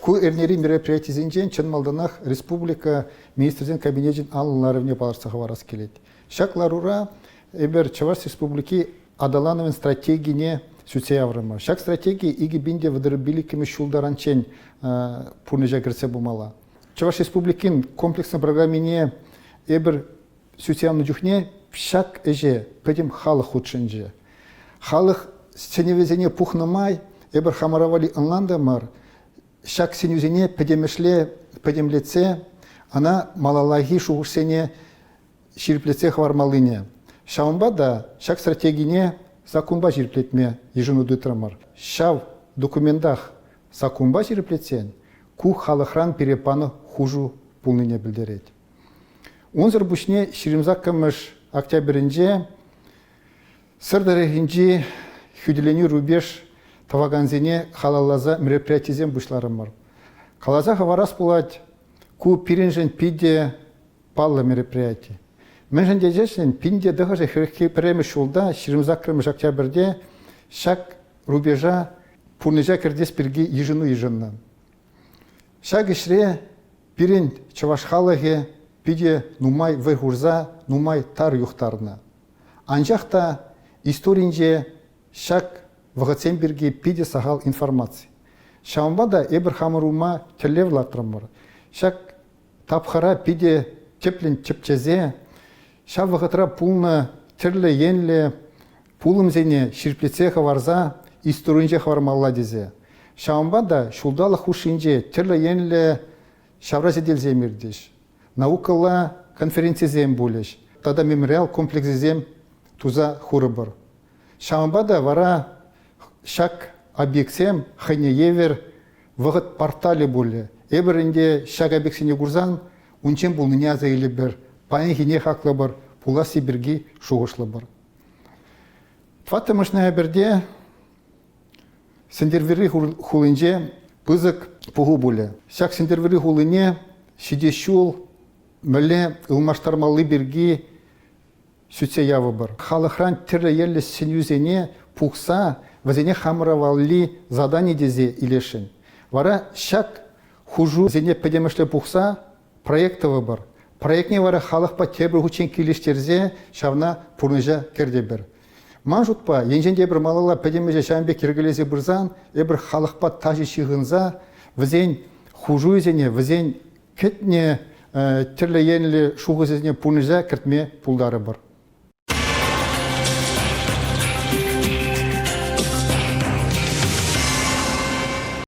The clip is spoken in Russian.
Ку эрнери мероприятиесинчен чын малданах республика министрдин кабинетин алынларывне баларсаға барас келет. Шакларура эбер Чуваш республики адалановын стратегине сүтсе аврыма. Шак стратегии иги бинде выдырбили кеме шулдаранчен пурнежа кірсе бумала. Чуваш республикин комплексный программине эбер сүтсе авны жүхне шак эже педем халық худшынже. Халық сеневезене пухнымай эбер хамаравали анланда мар. Шак сенюзене педемлеце, она малалаги шугушсене ширплеце хвармалыне. Шаумба да шак стратегине сакумба ширплетме ежину дытрамар. Шав документах сакумба ширплетсен, ку халыхран перепаны хужу пулныне билдерет. Онзыр бушне ширимзаккамыш октябринже сырдарыгинжи хүделени рубеж таваганзине халалаза мероприятиезен бушларымыр. Калаза хаварас булать ку пиринжен пиде палла мероприятие. Менжен дежешен пинде дыгаже хирхи премі шулда ширимзаккамыш октябрде шак рубежа пурнежа кірдес пирги ежину. Шак ишре пирин чавашхалаге пиде нумай вайгурза, нумай тар юхтарна. Анжақта историнже шак вағыценберге пиде сағал информация. Шаумбада эбір хамырума телев латырымыр. Шак тапхара пиде теплен чепчезе, ша вағытра пулны тірлі енлі пулымзене ширплеце хаварза историнже хавармалла дезе. Шаумбада шулдалы хушинже тірлі енлі шавразеделзе мирдеш. Наукала конференциязем булеш. Тада мемориал комплексизем туза хурыбыр. Шаумбада вара шак объектсем хыне евер вғыт портали буле. Эбірінде шак объектсене гурзан унчен булныне азайлы бір, пайын хине хақлы бір, пула сибирги шуғышлы бір. Тватымышна әбірде сендервері хулынже пызык пугу буле. Шак сендервері хулыне шидешул мәлі ылмаштармалы бірги сүтсе явы бір. Халықран тірі елі сенюзене пухса вазене хамыравалли задание дезе илешін. Вара шак хужу зене педемешле пухса проектовы бір. Проектне вара халықпа тебір хучен келештерзе шавна пурныжа керде бір. Ман жұтпа, енженде бір малала педемеже шамбе кергелезе бірзан, эбір халықпа тажи шығынза вазен хужу зене, вазен кетне тірлі енлі шуғы зене пурныжа кіртме пулдары бір.